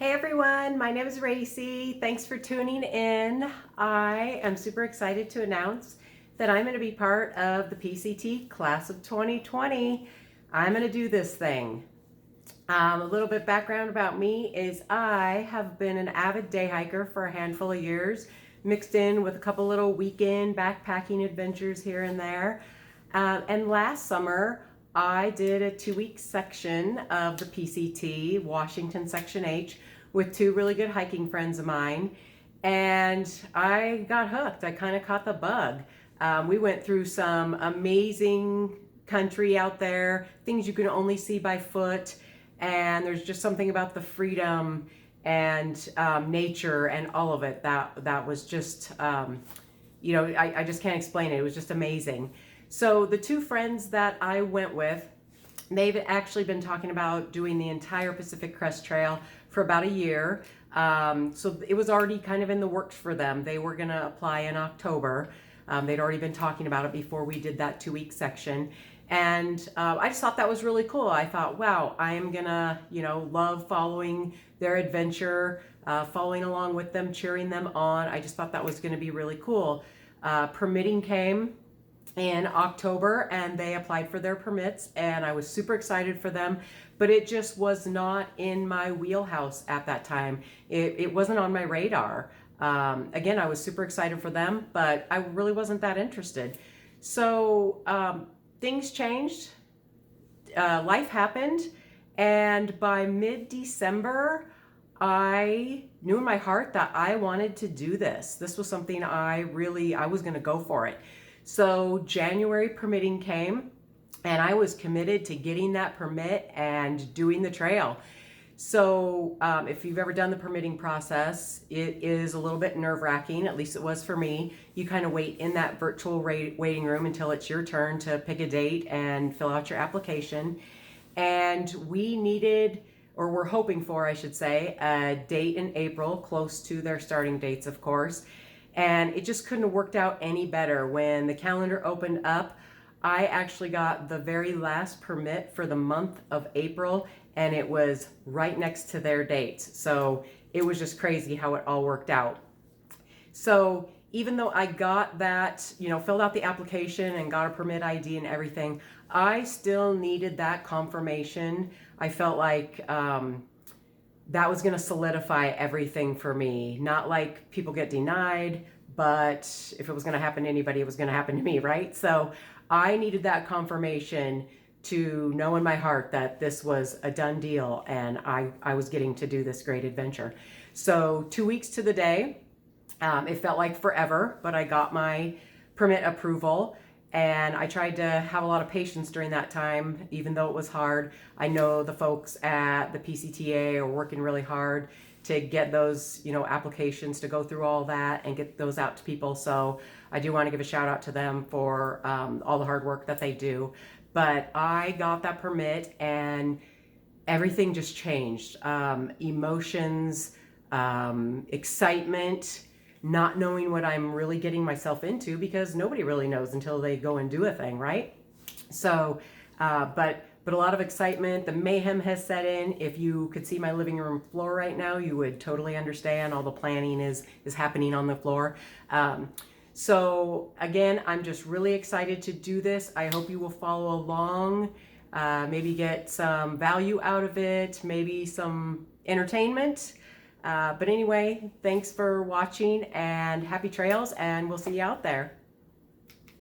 Hey everyone, my name is Racy. Thanks for tuning in. I am super excited to announce that I'm going to be part of the PCT class of 2020. I'm going to do this thing. A little bit background about me is I have been an avid day hiker for a handful of years, mixed in with a couple little weekend backpacking adventures here and there. And last summer, I did a 2-week section of the PCT, Washington Section H, with two really good hiking friends of mine. And I got hooked. I kind of caught the bug. We went through some amazing country out there, things you can only see by foot. And there's just something about the freedom and nature and all of it that was just, I just can't explain it. It was just amazing. So the two friends that I went with, they've actually been talking about doing the entire Pacific Crest Trail for about a year. So it was already kind of in the works for them. They were going to apply in October. They'd already been talking about it before we did that 2-week section. And I just thought that was really cool. I thought, wow, I am going to, love following their adventure, following along with them, cheering them on. I just thought that was going to be really cool. Permitting came in October and they applied for their permits, and I was super excited for them, but it just was not in my wheelhouse at that time. It wasn't on my radar. Again, I was super excited for them, but I really wasn't that interested. So things changed, life happened, and by mid-December, I knew in my heart that I wanted to do this. This was something I was going to go for it. So January permitting came, and I was committed to getting that permit and doing the trail. So if you've ever done the permitting process, it is a little bit nerve-wracking, at least it was for me. You kind of wait in that virtual waiting room until it's your turn to pick a date and fill out your application. And we needed, or we're hoping for, I should say, a date in April, close to their starting dates, of course. And it just couldn't have worked out any better. When the calendar opened up, I actually got the very last permit for the month of April, and it was right next to their dates. So it was just crazy how it all worked out. So even though I got that, filled out the application and got a permit ID and everything, I still needed that confirmation. I felt like that was going to solidify everything for me. Not like people get denied, but if it was going to happen to anybody, it was going to happen to me, right? So I needed that confirmation to know in my heart that this was a done deal and I was getting to do this great adventure. So 2 weeks to the day, it felt like forever, but I got my permit approval. And I tried to have a lot of patience during that time, even though it was hard. I know the folks at the PCTA are working really hard to get those, applications, to go through all that and get those out to people. So I do want to give a shout out to them for all the hard work that they do. But I got that permit and everything just changed. Emotions, excitement, not knowing what I'm really getting myself into, because nobody really knows until they go and do a thing, right? So, but a lot of excitement. The mayhem has set in. If you could see my living room floor right now, you would totally understand. All the planning is happening on the floor. So again, I'm just really excited to do this. I hope you will follow along, maybe get some value out of it, maybe some entertainment. But anyway, thanks for watching and happy trails, and we'll see you out there.